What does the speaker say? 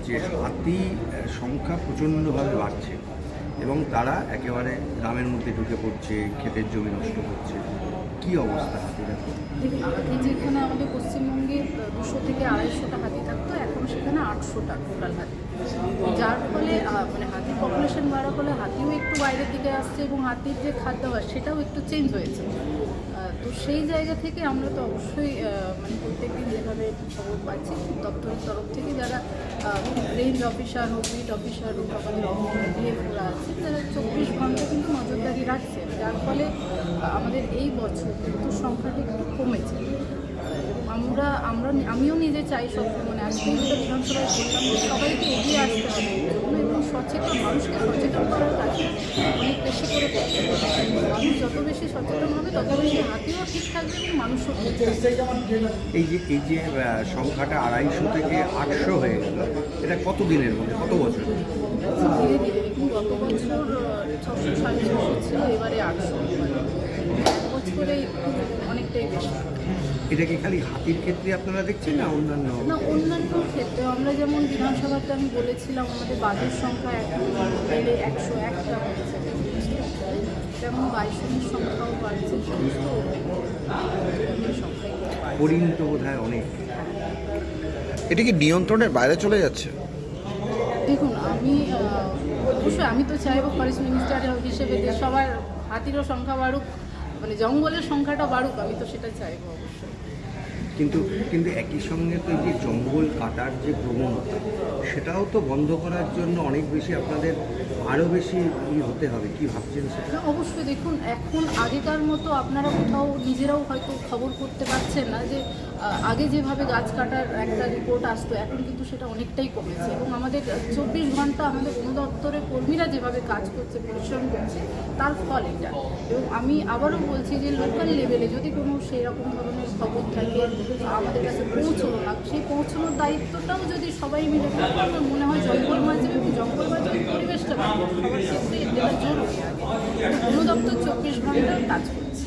যে হাতি সংখ্যা প্রচণ্ডভাবে বাড়ছে এবং তারা একেবারে গ্রামের মধ্যে ঢুকে পড়ছে, ক্ষেতের জমি নষ্ট করছে। কি অবস্থা হাতির এখন? দেখুন, হাতি যেখানে আমাদের পশ্চিমবঙ্গে 200 থেকে 250টা হাতি থাকতো, এখন সেখানে 800টা টোটাল হাতি। যার ফলে মানে হাতির পপুলেশন বাড়ার ফলে হাতিও একটু বাইরের দিকে আসছে এবং হাতির যে খাদ্যাভ্যাস সেটাও একটু চেঞ্জ হয়েছে। তো সেই জায়গা থেকে আমরা তো অবশ্যই মানে প্রত্যেকদিন যেভাবে খবর পাচ্ছি দপ্তরের তরফ থেকে যারা রেঞ্জ অফিসার হোক, বিট অফিসার হোক, আমাদের ডিএফওরা আছে, তারা 24 ঘন্টা কিন্তু নজরদারি রাখছে, যার ফলে আমাদের এই বছর কিন্তু সংখ্যাটা একটু কমেছে। আমিও নিজে চাই সব, মানে আজকে যেটা বিধানসভায় বললাম যে সবাইকে এগিয়ে আসতে হবে এবং সচেতন মানুষকে সচেতন করার কাজ অনেক বেশি করে করতে হবে। মানুষ যত বেশি সচেতন হবে তত বেশি হাতিও ঠিক থাকবে এবং মানুষও ঠিক থাকবে। এই যে সংখ্যাটা 250 থেকে 800 হয়ে গেল, এটা কত দিনের মধ্যে, কত বছর? ধীরে ধীরে দেখুন, গত বছর 600 650 ছিল, এবারে 800, এক বছরে অনেকটাই বেশি। এটা কি খালি হাতির ক্ষেত্রে আপনারা দেখছেন না অন্যান্য? না, অন্যান্য ক্ষেত্রে আমরা যেমন বিধানসভাতে আমি বলেছিলাম আমাদের বাঘের সংখ্যা এখন বেড়ে 101টা হয়েছে, তেমন বাইসনের সংখ্যাও বাড়ছে, সমস্ত সংখ্যাই। হরিণ তো বোধ হয় অনেক। এটা কি নিয়ন্ত্রণের বাইরে চলে যাচ্ছে? দেখুন, অবশ্যই আমি তো চাইবো ফরেস্ট মিনিস্টার হিসেবে যে সবার হাতিরও সংখ্যা বাড়ুক, মানে জঙ্গলের সংখ্যাটা বাড়ুক, আমি তো সেটা চাইবো অবশ্যই। কিন্তু একই সঙ্গে তো এই যে জঙ্গল কাটার যে প্রবণতা, সেটাও তো বন্ধ করার জন্য অনেক বেশি আপনাদের আরও বেশি হতে হবে। কি ভাবছেন সেটা? না, অবশ্যই দেখুন, এখন আগেকার মতো আপনারা কোথাও নিজেরাও হয়তো খবর করতে পারছেন না যে আগে যেভাবে গাছ কাটার একটা রিপোর্ট আসতো, এখন কিন্তু সেটা অনেকটাই কমেছে এবং আমাদের 24 ঘন্টা আমাদের বন দপ্তরের কর্মীরা যেভাবে কাজ করছে, পরিশ্রম করছে, তার ফল এটা। এবং আমি আবারও বলছি যে লোকাল লেভেলে যদি কোনো সেই রকম ধরনের খবর থাকে আমাদের কাছে পৌঁছলো না, সেই পৌঁছানোর দায়িত্বটাও যদি সবাই মিলে করে, আমার মনে হয় জঙ্গল বাঁচবে এবং জঙ্গল বাঁচবে পরিবেশটা বাঁচবে, সবার ক্ষেত্রে এটা জরুরি। আগে বন দপ্তর 24 ঘন্টা কাজ করছে।